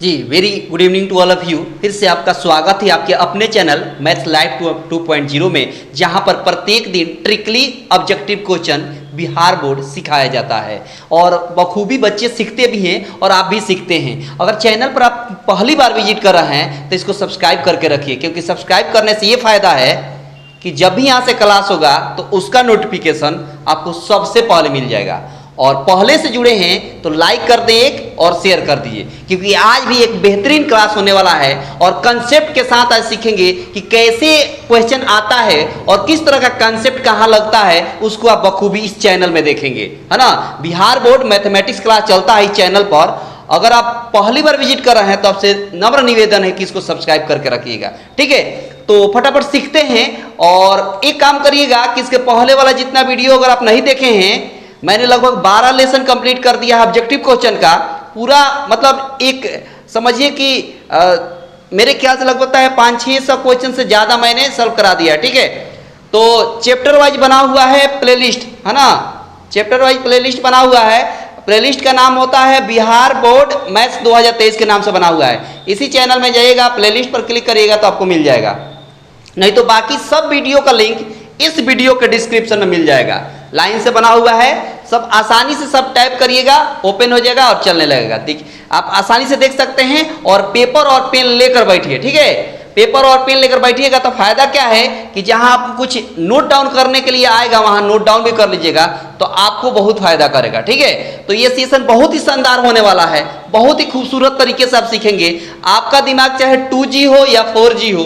Ji very good evening to all of you. फिर से आपका स्वागत है आपके अपने चैनल मैथ्स लाइव 2.0 में, जहां पर प्रत्येक दिन tricky objective question Bihar board सिखाया जाता है और बखूबी बच्चे सीखते भी हैं और आप भी सीखते हैं। अगर चैनल पर आप पहली बार विजिट कर रहे हैं तो इसको सब्सक्राइब करके रखिए, क्योंकि सब्सक्राइब करने से ये फायदा है कि जब भी यहाँ से क्लास होगा तो उसका नोटिफिकेशन आपको सबसे पहले मिल जाएगा। और पहले से जुड़े हैं तो लाइक कर दें एक और शेयर कर दीजिए, क्योंकि आज भी एक बेहतरीन क्लास होने वाला है और कंसेप्ट के साथ आज सीखेंगे कि कैसे क्वेश्चन आता है और किस तरह का कंसेप्ट कहाँ लगता है, उसको आप बखूबी इस चैनल में देखेंगे, है ना। बिहार बोर्ड मैथमेटिक्स क्लास चलता है इस चैनल पर। अगर आप पहली बार विजिट कर रहे हैं तो आपसे नम्र निवेदन है कि इसको सब्सक्राइब करके रखिएगा, ठीक है। तो फटाफट सीखते हैं और एक काम करिएगा कि इसके पहले वाला जितना वीडियो अगर आप नहीं देखे हैं, मैंने लगभग 12 लेसन कंप्लीट कर दिया है ऑब्जेक्टिव क्वेश्चन का पूरा, मतलब एक समझिए कि मेरे ख्याल से लगभग है 500-600 क्वेश्चन से ज़्यादा मैंने सॉल्व करा दिया, ठीक है। तो चैप्टर वाइज बना हुआ है प्लेलिस्ट, है ना, चैप्टर वाइज प्लेलिस्ट बना हुआ है। प्लेलिस्ट का नाम होता है बिहार बोर्ड मैथ्स 2023 के नाम से बना हुआ है। इसी चैनल में जाइएगा, प्लेलिस्ट पर क्लिक करिएगा तो आपको मिल जाएगा, नहीं तो बाकी सब वीडियो का लिंक इस वीडियो के डिस्क्रिप्शन में मिल जाएगा। लाइन से बना हुआ है, सब आसानी से सब टाइप करिएगा, ओपन हो जाएगा और चलने लगेगा। ठीक, आप आसानी से देख सकते हैं और पेपर और पेन लेकर बैठिए, ठीक है। पेपर और पेन लेकर बैठिएगा तो फायदा क्या है कि जहां आपको कुछ नोट डाउन करने के लिए आएगा वहां नोट डाउन भी कर लीजिएगा, तो आपको बहुत फायदा करेगा, ठीक है। तो ये सेशन बहुत ही शानदार होने वाला है, बहुत ही खूबसूरत तरीके से आप सीखेंगे। आपका दिमाग चाहे 2G हो या 4G हो,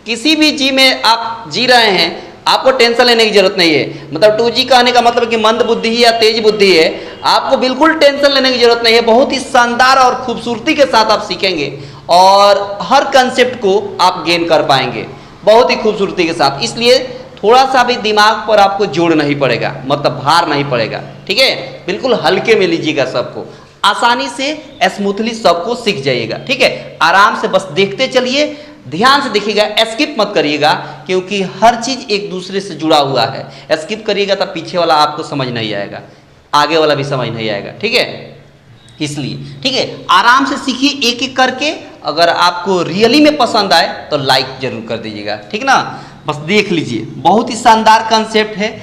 किसी भी जी में आप जी रहे हैं, आपको टेंशन लेने की जरूरत नहीं है। मतलब 2G कहने का मतलब कि मंद बुद्धि या तेज बुद्धि है, आपको बिल्कुल टेंशन लेने की जरूरत नहीं है। बहुत ही शानदार और खूबसूरती के साथ आप सीखेंगे और हर कंसेप्ट को आप गेन कर पाएंगे बहुत ही खूबसूरती के साथ। इसलिए थोड़ा सा भी दिमाग पर आपको जोड़ नहीं पड़ेगा, मतलब भार नहीं पड़ेगा, ठीक है। बिल्कुल हल्के में लीजिएगा, सबको आसानी से स्मूथली सबको सीख जाइएगा, ठीक है। आराम से बस देखते चलिए, ध्यान से देखिएगा, स्किप मत करिएगा, क्योंकि हर चीज एक दूसरे से जुड़ा हुआ है। स्किप करिएगा तो पीछे वाला आपको समझ नहीं आएगा, आगे वाला भी समझ नहीं आएगा, ठीक है। इसलिए ठीक है, आराम से सीखिए एक एक करके। अगर आपको रियली में पसंद आए तो लाइक जरूर कर दीजिएगा, ठीक ना। बस देख लीजिए, बहुत ही शानदार कंसेप्ट है।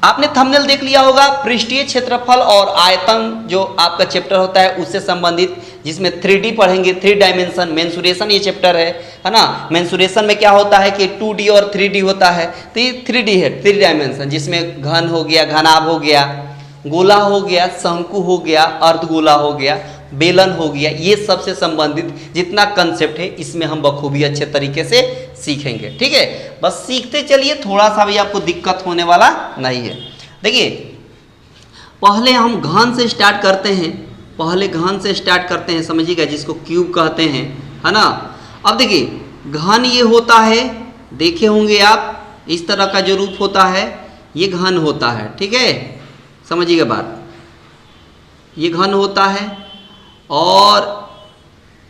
आपने थंबनेल देख लिया होगा, पृष्ठीय क्षेत्रफल और आयतन जो आपका चैप्टर होता है उससे संबंधित, जिसमें 3D पढ़ेंगे, 3 डायमेंशन मेंसुरेशन ये चैप्टर है ना। मेंसुरेशन में क्या होता है कि 2D और 3D होता है, तो ये 3D है, 3 डायमेंशन, जिसमें घन हो गया, घनाभ हो गया, गोला हो गया, शंकु हो गया, अर्धगोला हो गया, बेलन हो गया। ये सबसे संबंधित जितना कंसेप्ट है इसमें हम बखूबी अच्छे तरीके से सीखेंगे, ठीक है। बस सीखते चलिए, थोड़ा सा भी आपको दिक्कत होने वाला नहीं है। देखिए, पहले हम घन से स्टार्ट करते हैं, पहले घन से स्टार्ट करते हैं, समझिएगा, जिसको क्यूब कहते हैं, है ना। अब देखिए, घन ये होता है, देखे होंगे आप, इस तरह का जो रूप होता है ये घन होता है, ठीक है, समझिएगा बात, ये घन होता है। और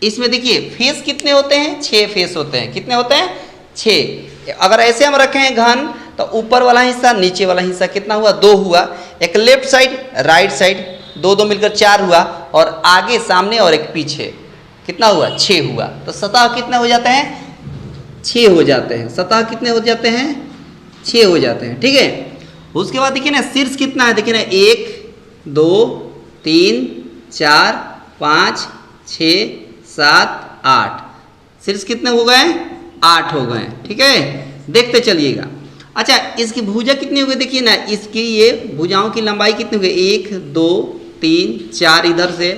इसमें देखिए फेस कितने होते हैं, 6 फेस होते हैं। कितने होते हैं? 6। अगर ऐसे हम रखें घन, तो ऊपर वाला हिस्सा, नीचे वाला हिस्सा कितना हुआ? 2 हुआ। एक लेफ्ट साइड, राइट साइड, 2 मिलकर 4 हुआ, और आगे सामने और एक पीछे कितना हुआ? 6 हुआ। तो सतह कितने हो जाते हैं? 6 हो जाते हैं। सतह कितने हो जाते हैं? 6 हो जाते हैं, ठीक है। उसके बाद देखिए ना, शीर्ष कितना है, देखिए ना, 1 2 3 4 5 6 7 8। शीर्ष कितने हो गए? 8 हो गए, ठीक है। देखते चलिएगा। अच्छा, इसकी भुजा कितनी हो गई? देखिए ना, इसकी ये भुजाओं की लंबाई कितनी हो गई? 1 2 3 4, इधर से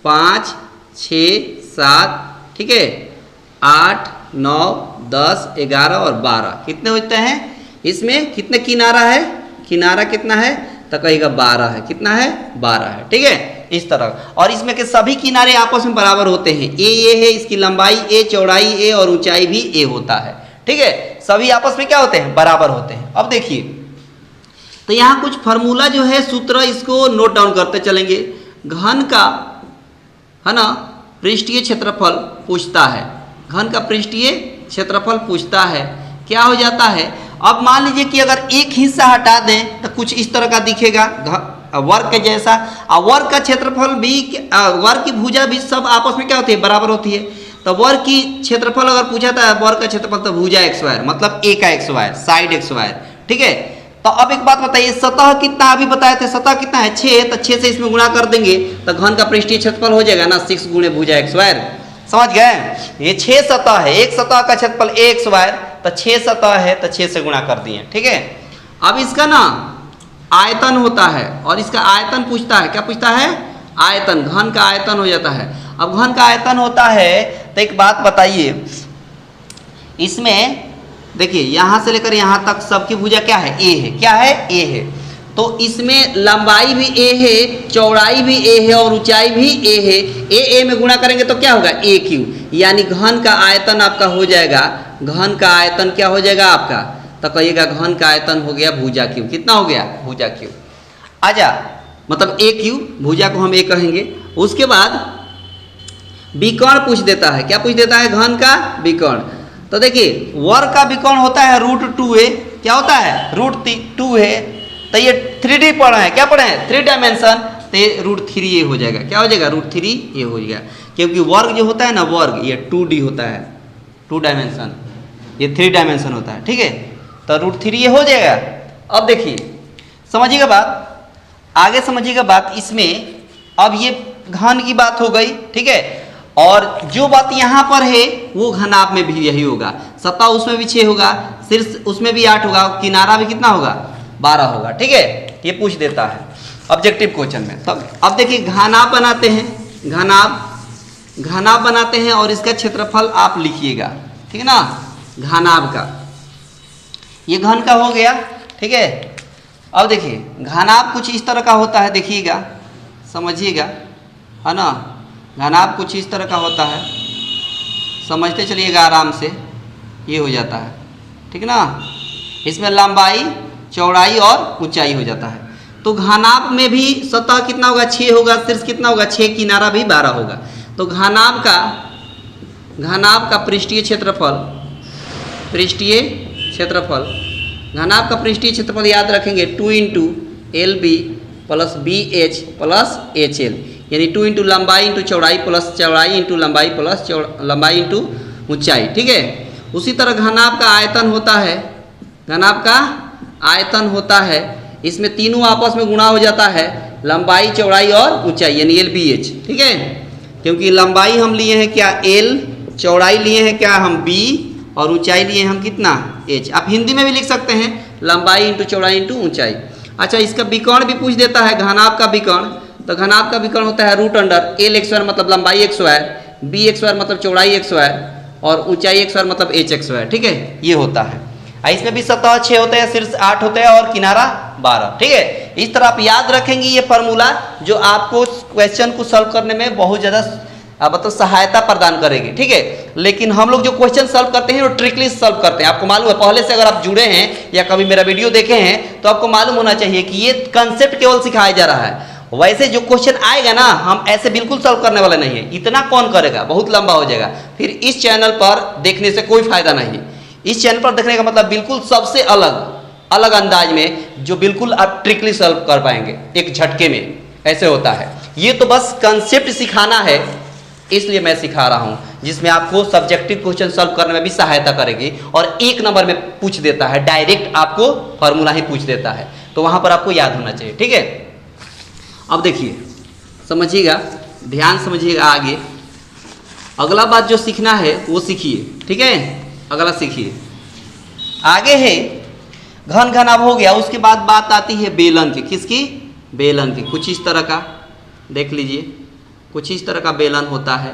5 6 7, ठीक है, 8 9 10 11 और 12। कितने होते हैं? इसमें कितने किनारा है? किनारा कितना है? तो कहेगा 12 है। कितना है? 12 है, ठीक है, इस तरह। और इसमें के सभी किनारे आपस में बराबर होते हैं। ये है, इसकी लंबाई ए, चौड़ाई ए और ऊंचाई भी ए होता है, ठीक है। सभी आपस में क्या होते हैं? बराबर होते हैं। अब देखिए, तो यहाँ कुछ फार्मूला जो है, सूत्र, इसको नोट डाउन करते चलेंगे। घन का, है ना, पृष्ठीय क्षेत्रफल पूछता है, घन का पृष्ठीय क्षेत्रफल पूछता है, क्या हो जाता है? अब मान लीजिए कि अगर एक हिस्सा हटा दें तो कुछ इस तरह का दिखेगा, वर्ग के जैसा। वर्ग का क्षेत्रफल भी, वर्ग की भुजा भी सब आपस में क्या होती है, बराबर होती है। तो वर्ग की क्षेत्रफल अगर पूछा था, वर्ग का क्षेत्रफल तो भुजा एक्स वायर, मतलब ए का x wire, side x wire, ठीक है। तो अब एक बात बताइए, सतह कितना अभी बताए थे, सतह कितना है 6, तो 6 से इसमें गुणा कर देंगे तो घन का पृष्ठीय क्षेत्रफल हो जाएगा ना 6 गुणे भुजा एक्स वायर। समझ गए, ये 6 सतह है, एक सतह का क्षेत्रफल एक्स वायर, तो 6 सतह है तो 6 से गुणा कर दिए, ठीक है। अब इसका ना आयतन होता है, और इसका आयतन पूछता है, क्या पूछता है, आयतन, घन का आयतन हो जाता है। अब घन का आयतन होता है तो एक बात बताइए, इसमें देखिए यहाँ से लेकर यहाँ तक सबकी भुजा क्या है, ए है, क्या है, ए है। तो इसमें लंबाई भी ए है, चौड़ाई भी ए है और ऊंचाई भी ए है। ए में गुणा करेंगे तो क्या होगा, ए क्यू, यानी घन का आयतन आपका हो जाएगा, घन का आयतन क्या हो जाएगा आपका, तो कहिएगा घन का आयतन हो गया भुजा क्यू, कितना हो गया, भुजा क्यू। आजा, मतलब ए क्यू, भुजा को हम ए कहेंगे। उसके बाद विकर्ण पूछ देता है, क्या पूछ देता है, घन का विकर्ण। तो देखिए वर्ग का विकर्ण होता है √2a, क्या होता है, √2 है। तो ये 3D पढ़ा है, क्या पढ़े हैं, 3 डायमेंशन, तो ये √3a हो जाएगा, क्या हो जाएगा, √3a हो जाएगा। क्योंकि वर्ग जो होता है ना, वर्ग ये 2D होता है, 2 डायमेंशन, ये 3 डायमेंशन होता है, ठीक है। तो √3a हो जाएगा। अब देखिए समझिएगा बात, आगे समझिएगा बात, इसमें अब ये घन की बात हो गई, ठीक है। और जो बात यहाँ पर है वो घनाभ में भी यही होगा, सतह उसमें भी 6 होगा, शीर्ष उसमें भी 8 होगा, किनारा भी कितना होगा, 12 होगा, ठीक है। ये पूछ देता है ऑब्जेक्टिव क्वेश्चन में। तब अब देखिए घनाभ बनाते हैं, घनाभ बनाते हैं और इसका क्षेत्रफल आप लिखिएगा, ठीक है ना, घनाभ का, ये घन का हो गया, ठीक है। अब देखिए घनाभ कुछ इस तरह का होता है, देखिएगा, समझिएगा, है ना, घनाभ कुछ इस तरह का होता है, समझते चलिएगा आराम से, ये हो जाता है, ठीक है ना। इसमें लंबाई, चौड़ाई और ऊंचाई हो जाता है। तो घनाभ में भी सतह कितना होगा, 6 होगा, शीर्ष कितना होगा, 6, किनारा भी 12 होगा। तो घनाभ का पृष्ठीय क्षेत्रफल, घनाभ का पृष्ठीय क्षेत्रफल याद रखेंगे 2 × LB + BH + HL, यानी 2 × लंबाई × चौड़ाई प्लस चौड़ाई × लंबाई प्लस लंबाई × ऊंचाई, ठीक है। उसी तरह घनाभ का आयतन होता है, घनाभ का आयतन होता है, इसमें तीनों आपस में गुणा हो जाता है, लंबाई, चौड़ाई और ऊंचाई, यानी LBH, ठीक है। क्योंकि लंबाई हम लिए हैं क्या, L, चौड़ाई लिए हैं क्या हम B, और ऊंचाई लिए हम कितना, H। आप हिंदी में भी लिख सकते हैं, लंबाई × चौड़ाई × ऊंचाई। अच्छा, इसका विकर्ण भी पूछ देता है, घनाभ का विकर्ण। तो घनाभ का विकर्ण होता है √L x वायर, मतलब लंबाई x wire, B x wire मतलब चौड़ाई x वायर, और ऊंचाई x वायर मतलब h x वायर, ठीक है, ये होता है। इसमें भी सतह 6 होते हैं, शीर्ष 8 होते हैं और किनारा 12, ठीक है। इस तरह आप याद रखेंगे ये फार्मूला, जो आपको क्वेश्चन को सॉल्व करने में बहुत ज़्यादा मतलब सहायता प्रदान करेगी, ठीक है। लेकिन हम लोग जो क्वेश्चन सॉल्व करते हैं वो ट्रिकली सॉल्व करते हैं, आपको मालूम है, पहले से अगर आप जुड़े हैं या कभी मेरा वीडियो देखे हैं तो आपको मालूम होना चाहिए कि ये कंसेप्ट केवल सिखाया जा रहा है। वैसे जो क्वेश्चन आएगा ना, हम ऐसे बिल्कुल सॉल्व करने वाले नहीं है, इतना कौन करेगा, बहुत लंबा हो जाएगा, फिर इस चैनल पर देखने से कोई फायदा नहीं। इस चैनल पर देखने का मतलब बिल्कुल सबसे अलग अंदाज में, जो बिल्कुल आप ट्रिकली सॉल्व कर पाएंगे एक झटके में, ऐसे होता है। ये तो बस कंसेप्ट सिखाना है, इसलिए मैं सिखा रहा हूँ, जिसमें आपको सब्जेक्टिव क्वेश्चन सॉल्व करने में भी सहायता करेगी, और 1 नंबर में पूछ देता है, डायरेक्ट आपको फॉर्मूला ही पूछ देता है, तो वहां पर आपको याद होना चाहिए, ठीक है। अब देखिए समझिएगा, ध्यान समझिएगा, आगे अगला बात जो सीखना है वो सीखिए, ठीक है। अगला सीखिए, आगे है घन घनाभ हो गया, उसके बाद बात आती है बेलन की, किसकी, बेलन की। कुछ इस तरह का देख लीजिए, कुछ इस तरह का बेलन होता है,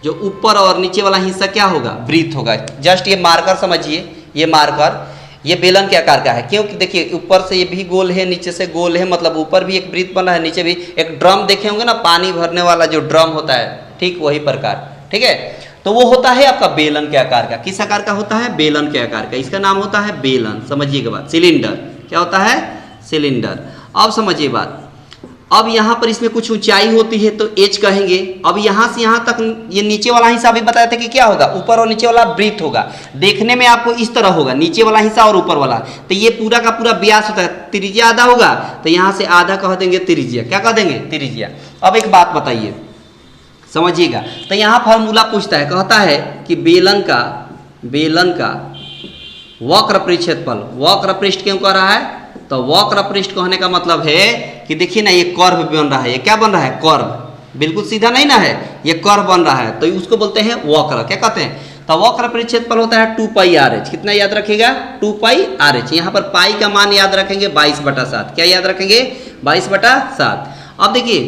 जो ऊपर और नीचे वाला हिस्सा क्या होगा, वृत्त होगा। जस्ट ये मार्कर समझिए, ये मार्कर, ये बेलन के आकार का है, क्योंकि देखिए ऊपर से ये भी गोल है, नीचे से गोल है, मतलब ऊपर भी एक वृत्त बना है, नीचे भी एक ड्रम देखे होंगे ना, पानी भरने वाला जो ड्रम होता है, ठीक वही प्रकार, ठीक है। तो वो होता है आपका बेलन के आकार का। किस आकार का होता है, बेलन के आकार का, इसका नाम होता है बेलन। समझिएगा बात, सिलेंडर क्या होता है, सिलेंडर। अब समझिए बात, अब यहाँ पर इसमें कुछ ऊंचाई होती है तो एच कहेंगे। अब यहाँ से यहाँ तक ये नीचे वाला हिस्सा अभी बताए थे कि क्या होगा, ऊपर और नीचे वाला ब्रीथ होगा। देखने में आपको इस तरह होगा, नीचे वाला हिस्सा और ऊपर वाला। तो ये पूरा का पूरा व्यास होता है, त्रिज्या आधा होगा तो यहाँ से आधा कह देंगे त्रिज्या। क्या कह देंगे, त्रिज्या। अब एक बात बताइए, समझिएगा। तो यहाँ फार्मूला पूछता है, कहता है कि बेलन का वक्र पृष्ठ क्षेत्रफल, वक्र पृष्ठ क्यों कह रहा है, तो वक्र पृष्ठ कहने का मतलब है कि देखिए ना ये कर्व बन रहा है। ये क्या बन रहा है, कर्व, बिल्कुल सीधा नहीं ना है, ये कर्व बन रहा है, तो उसको बोलते हैं वक्र। क्या कहते हैं, तो वक्र पृष्ठ क्षेत्रफल होता है 2 पाई आर एच। कितना याद रखिएगा, 2 पाई आर एच। यहाँ पर पाई का मान याद रखेंगे 22/7। क्या याद रखेंगे, 22/7। अब देखिए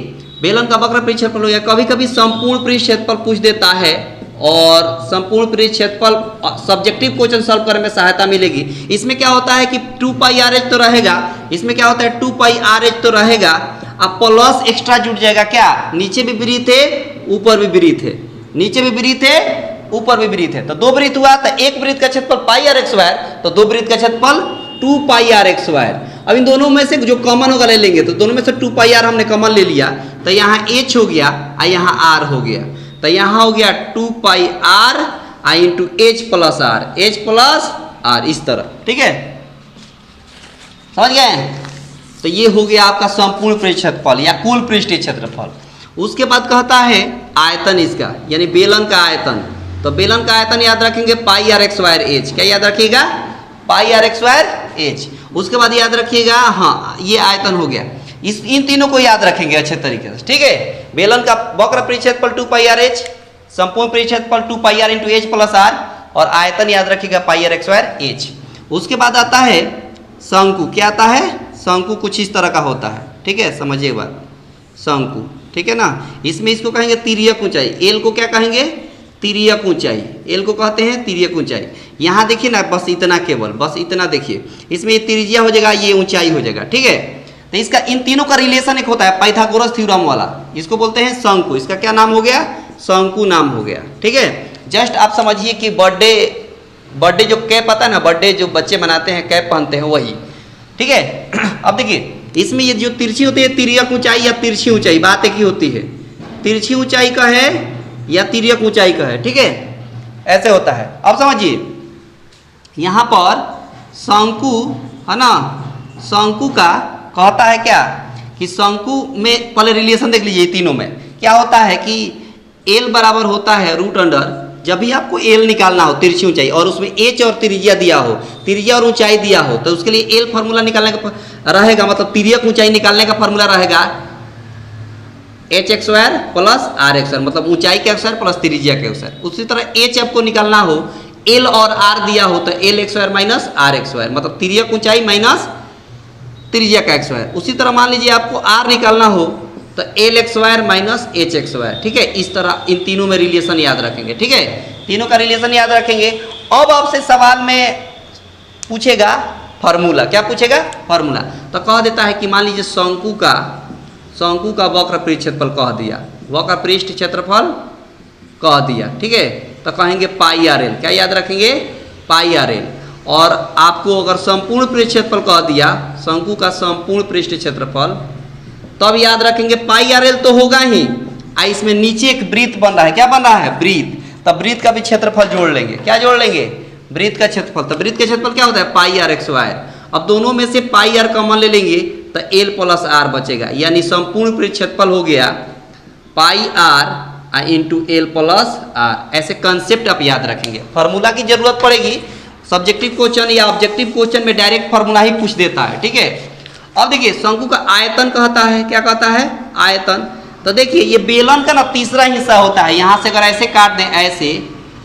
बेलन का वक्र पृष्ठ क्षेत्रफल हो गया। कभी कभी संपूर्ण पृष्ठ क्षेत्रफल पूछ देता है, और संपूर्ण पृष्ठ क्षेत्रफल सब्जेक्टिव क्वेश्चन सॉल्व करने में सहायता मिलेगी। इसमें क्या होता है कि 2 पाई आर एच तो रहेगा, इसमें क्या होता है 2 पाई आर एच तो रहेगा, अब प्लस एक्स्ट्रा जुड़ जाएगा। क्या, नीचे भी वृत्त है ऊपर भी वृत्त है, नीचे भी वृत्त है ऊपर भी वृत्त है, तो 2 वृत्त हुआ, तो एक वृत्त का क्षेत्रफल पाई आर एक्स स्क्वायर, तो 2 वृत्त का क्षेत्रफल 2 पाई आर एक्स स्क्वायर। अब इन दोनों में से जो कॉमन होगा ले लेंगे, तो दोनों में से 2 पाई आर हमने कॉमन ले लिया, तो यहाँ एच हो गया और यहाँ आर हो गया, तो यहाँ हो गया 2 pi r i into h plus r, h plus r, इस तरह। ठीक है, समझ गए। तो ये हो गया आपका संपूर्ण पृष्ठ क्षेत्रफल या कुल पृष्ठीय क्षेत्रफल। उसके बाद कहता है आयतन इसका, यानी बेलन का आयतन। तो बेलन का आयतन याद रखेंगे पाई आर एक्स स्क्वायर एच। क्या याद रखिएगा, pi r x square h. उसके बाद याद रखिएगा, हाँ ये आयतन हो गया। इन तीनों को याद रखेंगे अच्छे तरीके से। ठीक है, बेलन का वक्र पृष्ठ क्षेत्रफल 2 पाई आर एच, संपूर्ण पृष्ठ क्षेत्रफल 2 pi r into h plus r, और आयतन याद रखिएगा pi r x square h. उसके बाद आता है शंकु। क्या आता है, शंकु कुछ इस तरह का होता है। ठीक है, समझिए एक बार, शंकु। ठीक है ना, इसमें इसको कहेंगे तिर्यक ऊंचाई। एल को क्या कहेंगे, तिर्यक ऊंचाई, एल को कहते हैं तिर्यक ऊंचाई। यहाँ देखिए ना, बस इतना, केवल बस इतना देखिए, इसमें ये त्रिज्या हो जाएगा, ये ऊंचाई हो जाएगा। ठीक है, तो इसका इन तीनों का रिलेशन एक होता है पाइथागोरस थ्योरम वाला, इसको बोलते हैं शंकु। इसका क्या नाम हो गया, शंकु नाम हो गया। ठीक है, जस्ट आप समझिए कि बर्थडे जो कैप आता है ना, बर्थडे जो बच्चे मनाते हैं कैप पहनते हैं वही। ठीक है, अब देखिए इसमें ये जो तिरछी होती है, तिर्यक ऊंचाई या तिरछी ऊंचाई, बात एक ही होती है, तिरछी ऊंचाई का है या तिर्यक ऊंचाई का है। ठीक है, ऐसे होता है। अब समझिए यहाँ पर शंकु है ना, शंकु का कहता है क्या कि शंकु में पहले रिलेशन देख लीजिए, तीनों में क्या होता है कि एल बराबर होता है रूट अंडर, जब भी आपको एल निकालना हो तिरछी ऊंचाई, और उसमें एच और त्रिज्या दिया हो, त्रिज्या और ऊंचाई दिया हो, तो उसके लिए एल फार्मूला निकालने का रहेगा, मतलब तिर्यक ऊंचाई निकालने का फार्मूला रहेगा h x square plus r x square, मतलब ऊंचाई के स्क्वायर प्लस त्रिज्या के स्क्वायर। उसी तरह एच आपको निकालना हो, एल और आर दिया हो, तो l x square minus r x square, मतलब तिर्यक ऊंचाई माइनस त्रिज्या का एक्स स्क्वायर। उसी तरह मान लीजिए आपको आर निकालना हो, तो l x square minus H x square. ठीक है, इस तरह इन तीनों में रिलेशन याद रखेंगे। ठीक है, तीनों का रिलेशन याद रखेंगे। अब आपसे सवाल में पूछेगा फार्मूला। क्या पूछेगा, फार्मूला। तो कह देता है कि मान लीजिए शंकु का वक्र पृष्ठ क्षेत्रफल कह दिया, वक्र पृष्ठ क्षेत्रफल कह दिया। ठीक है, तो कहेंगे पाई आर एल। क्या याद रखेंगे, पाई आर एल। और आपको अगर संपूर्ण पृष्ठ क्षेत्रफल कह दिया, शंकु का संपूर्ण पृष्ठ क्षेत्रफल, तब याद रखेंगे पाई आर एल तो होगा ही, इसमें नीचे एक वृत्त बन रहा है। क्या बन रहा है, वृत्त, तब वृत्त का भी क्षेत्रफल जोड़ लेंगे। क्या जोड़ लेंगे, वृत्त का क्षेत्रफल। तो वृत्त का क्षेत्रफल क्या होता है, पाई आर एक्स स्क्वायर। अब दोनों में से पाई आर कॉमन ले लेंगे, तो एल प्लस आर बचेगा, यानी संपूर्ण पृष्ठ क्षेत्रफल हो गया pi r into l plus r. ऐसे कंसेप्ट आप याद रखेंगे। फार्मूला की जरूरत पड़ेगी, सब्जेक्टिव क्वेश्चन या ऑब्जेक्टिव क्वेश्चन में डायरेक्ट फार्मूला ही पूछ देता है। ठीक है, अब देखिए शंकु का आयतन कहता है। क्या कहता है, आयतन। तो देखिए ये बेलन का ना तीसरा हिस्सा होता है। यहाँ से अगर ऐसे काट दें ऐसे,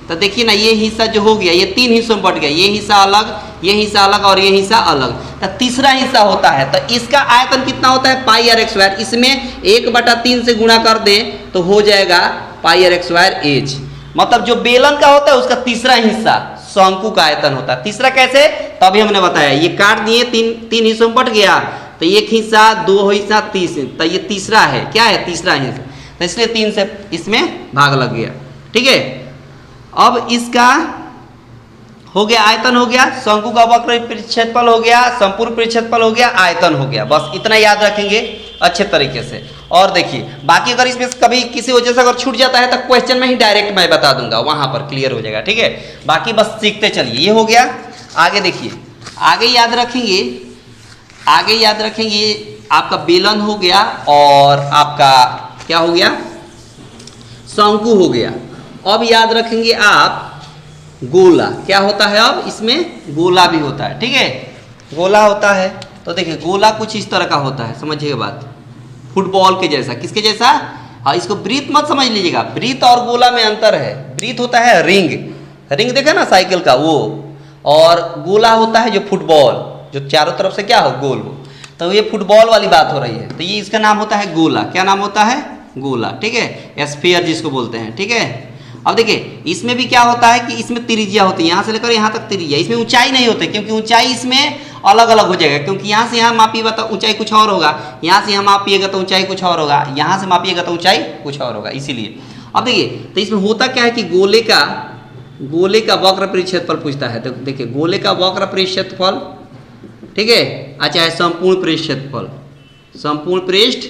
तो देखिए ना ये हिस्सा जो हो गया, ये 3 हिस्सों में बट गया, ये हिस्सा अलग, ये हिस्सा अलग और ये हिस्सा अलग, तो तीसरा हिस्सा होता है। तो इसका आयतन कितना होता है, पाई आर एक्स स्क्वायर। इसमें 1/3 से गुणा कर दें तो हो जाएगा पाई आर एक्स स्क्वायर एच। मतलब जो बेलन का होता है उसका तीसरा हिस्सा शंकु का आयतन होता है। तीसरा कैसे, तभी हमने बताया, ये काट दिए, तीन हिस्सों में बट गया, तो एक हिस्सा, 2 हिस्सा, 30, तो ये तीसरा है। क्या है, तीसरा हिस्सा, तो इसलिए 3 से इसमें भाग लग गया। ठीक है, अब इसका हो गया, आयतन हो गया, शंकु का वक्र परिक्षेत्रफल हो गया, संपूर्ण परिक्षेत्रफल हो गया, आयतन हो गया। बस इतना याद रखेंगे अच्छे तरीके से। और देखिए बाकी अगर इसमें कभी किसी वजह से अगर छूट जाता है तो क्वेश्चन में ही डायरेक्ट मैं बता दूंगा, वहां पर क्लियर हो जाएगा। ठीक है, बाकी बस सीखते चलिए। ये हो गया। आगे देखिए, आगे याद रखेंगे आपका बेलन हो गया और आपका क्या हो गया, शंकु हो गया। अब याद रखेंगे आप गोला, क्या होता है, अब इसमें गोला भी होता है। ठीक है, गोला होता है। तो देखिए गोला कुछ इस तरह का होता है, समझिएगा बात, फुटबॉल के जैसा। किसके जैसा? हाँ, इसको वृत्त मत समझ लीजिएगा, वृत्त और गोला में अंतर है। वृत्त होता है रिंग, रिंग देखा ना साइकिल का वो, और गोला होता है जो फुटबॉल, जो चारों तरफ से क्या हो, गोल हो। तो ये फुटबॉल वाली बात हो रही है, तो ये इसका नाम होता है गोला। क्या नाम होता है? गोला। ठीक है, स्फीयर जिसको बोलते हैं। ठीक है, अब देखिए इसमें भी क्या होता है कि इसमें त्रिज्या होती है, यहाँ से लेकर यहाँ तक त्रिज्या। इसमें ऊंचाई नहीं होती, क्योंकि ऊंचाई इसमें अलग अलग हो जाएगा, क्योंकि यहाँ से यहाँ मापिएगा तो ऊंचाई कुछ और होगा, यहाँ से यहाँ मापिएगा तो ऊंचाई कुछ और होगा, यहाँ से मापिएगा तो ऊंचाई कुछ और होगा, इसीलिए। अब देखिए तो इसमें होता क्या है कि गोले का वक्र परिक्षेत्रफल पूछता है। तो देखिए गोले का वक्र परिक्षेत्रफल, ठीक है, अच्छा है संपूर्ण परिक्षेत्रफल, संपूर्ण पृष्ठ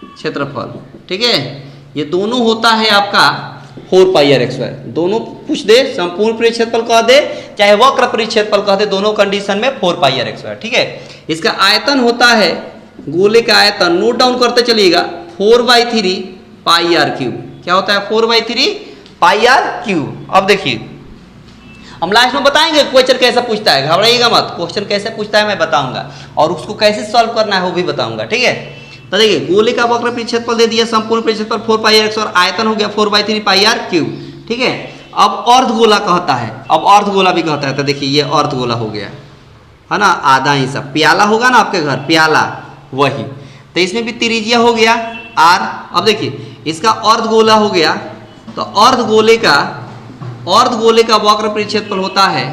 क्षेत्रफल। ठीक है, ये दोनों होता है आपका 4 पाई आर एक्स वाई। दोनों पूछ दे, संपूर्ण परिक्षेत्रफल कह दे चाहे वक्र परिक्षेत्रफल कह दे, दोनों कंडीशन में 4 पाई आर एक्स वाई। ठीक है, इसका आयतन होता है, गोले का आयतन नोट डाउन करते चलिएगा, 4/3 पाई आर क्यूब। क्या होता है? 4/3 पाई आर क्यूब। अब देखिए हम लास्ट में बताएंगे क्वेश्चन कैसे पूछता है, घबराइएगा मत, क्वेश्चन कैसे पूछता है मैं बताऊंगा, और उसको कैसे सॉल्व करना है वो भी बताऊंगा। ठीक है, तो देखिए गोले का वक्र परिक्षेत्रफल दे दिया, संपूर्ण परिक्षेत्रफल 4 पाई आर एक्स और आयतन हो गया 4/3 पाई आर क्यूब। ठीक है, अब अर्धगोला कहता है, अब अर्धगोला भी कहता है। तो देखिए ये अर्धगोला हो गया, है ना, आधा हिस्सा। प्याला होगा ना आपके घर, प्याला, वही। तो इसमें भी त्रिज्या हो गया आर। अब देखिए इसका अर्धगोला हो गया, तो अर्धगोले का वक्र परिक्षेत्रफल होता है,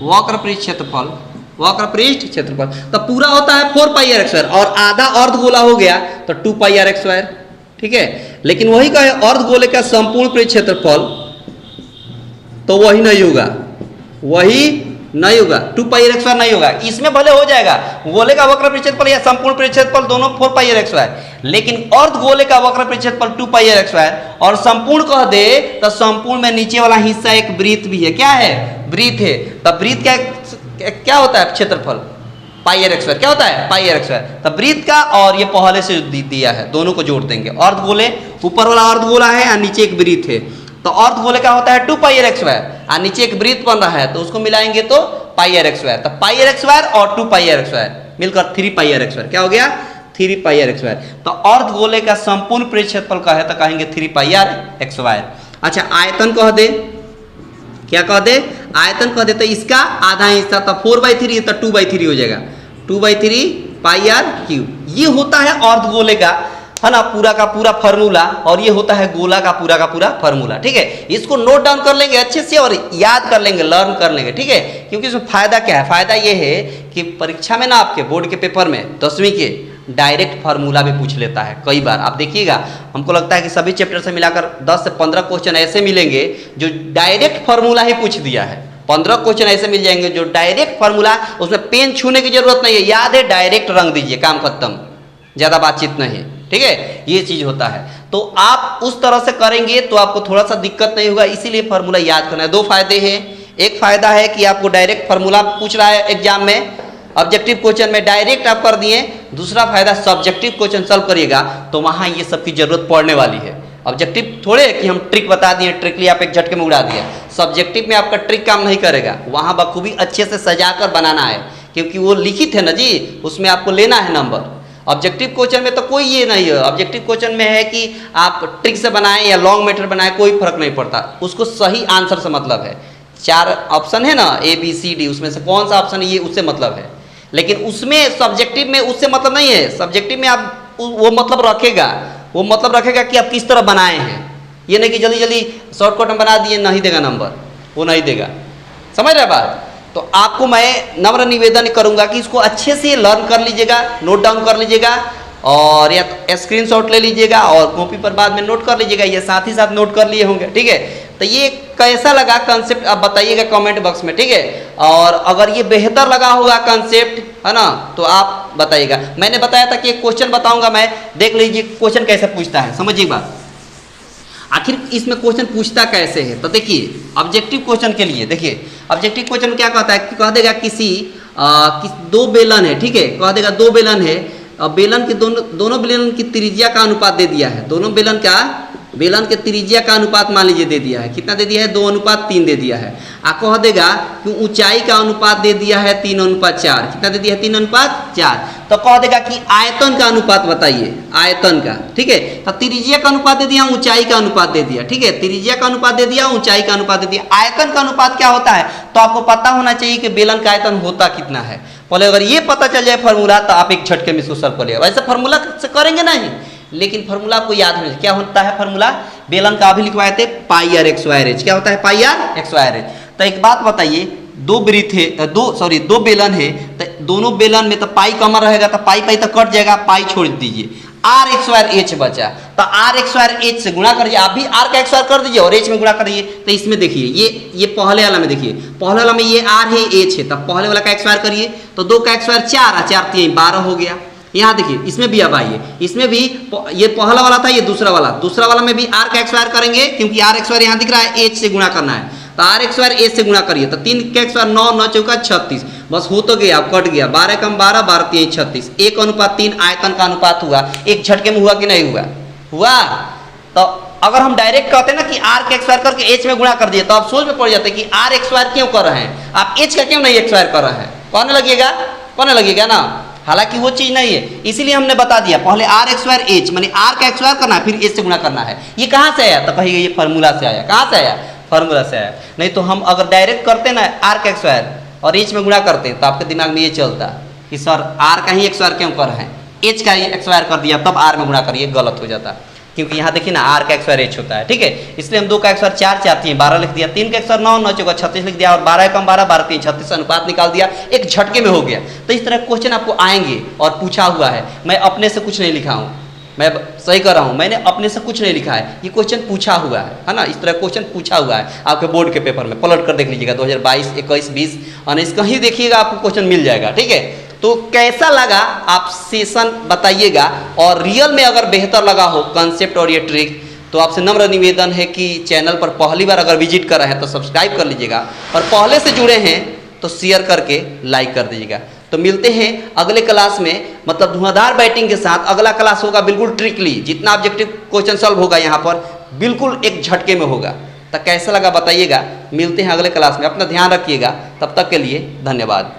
वक्र परिक्षेत्रफल, वक्र पृष्ठ क्षेत्रफल। तो पूरा होता है 4 पाई आर एक्स स्क्वायर, और आधा अर्धगोला हो गया तो 2 पाई आर एक्स स्क्वायर। ठीक है, लेकिन वही का है अर्धगोले का संपूर्ण पृष्ठ क्षेत्रफल, तो वही नहीं होगा, वही नहीं होगा, 2 पाई आर एक्स स्क्वायर नहीं होगा। इसमें भले हो जाएगा गोले का वक्र परिक्षेत्रफल या संपूर्ण पृष्ठ क्षेत्रफल दोनों 4 पाई आर एक्स स्क्वायर, लेकिन अर्धगोले का वक्र परिक्षेत्रफल 2 पाई आर एक्स स्क्वायर, और संपूर्ण कह दे तो संपूर्ण में नीचे वाला हिस्सा एक वृत्त भी है। क्या है? वृत्त है। तब वृत्त क्या होता है? क्षेत्रफल पाई आर एक्स स्क्वायर। क्या होता है? पाई आर एक्स स्क्वायर। तब वृत्त का और ये पहले से दिया है, दोनों को जोड़ देंगे। अर्धगोले, ऊपर वाला अर्धगोला है और नीचे एक वृत्त है, तो अर्धगोले का होता है 2 पाई आर एक्स स्क्वायर, और नीचे एक वृत्त बन रहा है, तो उसको मिलाएंगे तो पाई आर एक्स स्क्वायर। तो पाई आर एक्स स्क्वायर और 2 पाई आर एक्स स्क्वायर मिलकर 3 पाई आर एक्स स्क्वायर। क्या हो गया? 3 पाई आर एक्स स्क्वायर। तो अर्धगोले का संपूर्ण परिक्षेत्रफल का है तो कहेंगे 3 पाई आर एक्स स्क्वायर। अच्छा आयतन कह दे, क्या कह दे? आयतन कह दे, तो इसका आधा हिस्सा, तो 4/3 तो 2/3 हो जाएगा, 2/3 पाई आर क्यूब। ये होता है अर्धगोले का, है ना, पूरा का पूरा फार्मूला, और ये होता है गोला का पूरा फार्मूला। ठीक है, इसको नोट डाउन कर लेंगे अच्छे से और याद कर लेंगे, लर्न कर लेंगे। ठीक है, क्योंकि इसमें फायदा क्या है? फायदा ये है कि परीक्षा में ना आपके बोर्ड के पेपर में 10वीं के डायरेक्ट फार्मूला भी पूछ लेता है कई बार। आप देखिएगा, हमको लगता है कि सभी चैप्टर से मिलाकर 10 से 15 क्वेश्चन ऐसे मिलेंगे जो डायरेक्ट फार्मूला ही पूछ दिया है। 15 क्वेश्चन ऐसे मिल जाएंगे जो डायरेक्ट फार्मूला, उसमें पेन छूने की जरूरत नहीं है, याद है, डायरेक्ट रंग दीजिए, काम खत्म, ज्यादा बातचीत नहीं। ठीक है, ये चीज होता है। तो आप उस तरह से करेंगे तो आपको थोड़ा सा दिक्कत नहीं होगा, इसीलिए फार्मूला याद करना है। 2 फायदे हैं, एक फायदा है कि आपको डायरेक्ट फार्मूला पूछ रहा है एग्जाम में, ऑब्जेक्टिव क्वेश्चन में डायरेक्ट आप कर दिए। दूसरा फायदा, सब्जेक्टिव क्वेश्चन सॉल्व करिएगा तो वहां ये सब की जरूरत पड़ने वाली है। ऑब्जेक्टिव थोड़े कि हम ट्रिक बता दिए, ट्रिकली आप एक झटके में उड़ा दिया। सब्जेक्टिव में आपका ट्रिक काम नहीं करेगा, वहां बखूबी अच्छे से सजाकर बनाना है, क्योंकि वो लिखित है ना जी, उसमें आपको लेना है नंबर। ऑब्जेक्टिव क्वेश्चन में तो कोई ये नहीं है, ऑब्जेक्टिव क्वेश्चन में है कि आप ट्रिक से बनाएं या लॉन्ग मेथड बनाएं, कोई फर्क नहीं पड़ता, उसको सही आंसर से मतलब है। 4 ऑप्शन है ना, ABCD, उसमें से कौन सा ऑप्शन ये उससे मतलब है। लेकिन उसमें सब्जेक्टिव में उससे मतलब नहीं है, सब्जेक्टिव में आप वो मतलब रखेगा कि आप किस तरह बनाए हैं। ये नहीं कि जल्दी जल्दी शॉर्टकट में बना दिए, नहीं देगा नंबर, वो नहीं देगा। समझ रहे बात? तो आपको मैं नम्र निवेदन करूंगा कि इसको अच्छे से लर्न कर लीजिएगा, नोट डाउन कर लीजिएगा, और या स्क्रीनशॉट ले लीजिएगा और कॉपी पर बाद में नोट कर लीजिएगा, ये साथ ही साथ नोट कर लिए होंगे। ठीक है, तो ये कैसा लगा कंसेप्ट आप बताइएगा कमेंट बॉक्स में, ठीक है। और अगर ये बेहतर लगा होगा कंसेप्ट, है ना, तो आप बताइएगा। मैंने बताया था कि एक क्वेश्चन बताऊंगा मैं, देख लीजिए क्वेश्चन कैसे पूछता है, समझिए बात। आखिर इसमें क्वेश्चन पूछता कैसे है, तो देखिए ऑब्जेक्टिव क्वेश्चन के लिए देखिए ऑब्जेक्टिव क्वेश्चन में क्या कहता है कि कह देगा दो बेलन है, ठीक है, कह देगा दो बेलन है, बेलन के दोनों बेलन की त्रिज्या का अनुपात दे दिया है, दोनों बेलन के त्रिज्या का अनुपात मान लीजिए दे दिया है, कितना दे दिया है 2:3 दे दिया है। कह देगा कि ऊंचाई का अनुपात दे दिया है 3:4, कितना दे दिया है 3:4। तो कह देगा कि आयतन का अनुपात बताइए, आयतन का, ठीक है। तो त्रिज्या का अनुपात दे दिया, ऊंचाई का अनुपात दे दिया, ठीक है, त्रिज्या का अनुपात दे दिया, ऊंचाई का अनुपात दे दिया। आयतन का अनुपात क्या होता है, तो आपको पता होना चाहिए कि बेलन का आयतन होता कितना है। पहले अगर ये पता चल जाए फार्मूला तो आप एक झटके में इसको सॉल्व कर लिया। वैसे फार्मूला से करेंगे नहीं, लेकिन फार्मूला आपको याद होना चाहिए। क्या होता है फार्मूला, बेलन का अभी लिखवाए थे पाई आर एक्स वाई एच, क्या होता है पाई आर एक्स वाई एच। तो एक बात बताइए, दो बेलन है, तो दोनों बेलन में तो पाई कॉमन रहेगा, तो पाई तो कट जाएगा, पाई छोड़ दीजिए, आर एक्स वाई एच बचा, तो आर एक्स वाई एच से गुणा कर दीजिए, आप भी आर का एक्स वाई कर दीजिए और एच में गुणा कर दीजिए। तो इसमें देखिए ये पहले वाला में देखिए, पहले वाला में ये आर है एच है, तब पहले वाला का एक्स वाई करिए, तो 2 का एक्स वाई 4, 4 3 12 हो गया। यहाँ देखिए इसमें भी अब आइए, इसमें भी ये पहला वाला था, ये दूसरा वाला में भी आर का एक्स वाई करेंगे, क्योंकि आर एक्स वाई यहाँ दिख रहा है, एच से गुणा करना है, तो आर एक्स वाई एच से गुणा करिए, तो 3 का एक्स वाई 9, 9 चौका 36, बस हो तो गया, कट गया, 12 कम 12, 12 3 36, 1:3 आयतन का अनुपात हुआ। एक झटके में हुआ कि नहीं हुआ। तो अगर हम डायरेक्ट कहते हैं ना कि आर का एक्स वाई करके एच में गुणा कर दिए, तो आप सोच में पड़ जाते हैं कि आर एक्स वाई क्यों कर रहे हैं, आप एच का क्यों नहीं एक्स वाई कर रहे हैं, कहने लगेगा ना। हालांकि वो चीज नहीं है, इसीलिए हमने बता दिया पहले आर एक्स वाई एच, माने आर का एक्स वाई करना है, फिर एच से गुणा करना है। ये कहाँ से आया, तो कहिएगा ये फार्मूला से आया। कहाँ से आया, फार्मूला से आया। नहीं तो हम अगर डायरेक्ट करते ना आर का एक्स वाई और एच में गुणा करते, तो आपके दिमाग में ये चलता कि सर आर का ही एक्स वाई क्यों कर रहे हैं, एच का ही एक्स वाई कर दिया तब आर में गुणा करिए, गलत हो जाता। क्योंकि यहाँ देखिए ना आर का एक्स वाई एच होता है, ठीक है। इसलिए हम 2 का एक्स वाई 4 चाहती हैं 12 लिख दिया, 3 का एक्स वाई 9, 9 चौका 36 लिख दिया, और 12 कम 12, 12 3 36 अनुपात निकाल दिया, एक झटके में हो गया। तो इस तरह क्वेश्चन आपको आएंगे और पूछा हुआ है, मैं अपने से कुछ नहीं लिखा हूँ, मैं सही कर रहा हूँ, मैंने अपने से कुछ नहीं लिखा है, ये क्वेश्चन पूछा हुआ है ना। इस तरह क्वेश्चन पूछा हुआ है आपके बोर्ड के पेपर में, पलट कर देख लीजिएगा 2022, 21, 20 और कहीं देखिएगा आपको क्वेश्चन मिल जाएगा, ठीक है। तो कैसा लगा आप सेशन बताइएगा, और रियल में अगर बेहतर लगा हो कंसेप्ट और ये ट्रिक, तो आपसे नम्र निवेदन है कि चैनल पर पहली बार अगर विजिट कर रहे हैं तो सब्सक्राइब कर लीजिएगा, और पहले से जुड़े हैं तो शेयर करके लाइक कर दीजिएगा। तो मिलते हैं अगले क्लास में, मतलब धुआंधार बैटिंग के साथ। अगला क्लास होगा बिल्कुल ट्रिकली, जितना ऑब्जेक्टिव क्वेश्चन सॉल्व होगा यहाँ पर बिल्कुल एक झटके में होगा। तो कैसा लगा बताइएगा, मिलते हैं अगले क्लास में, अपना ध्यान रखिएगा, तब तक के लिए धन्यवाद।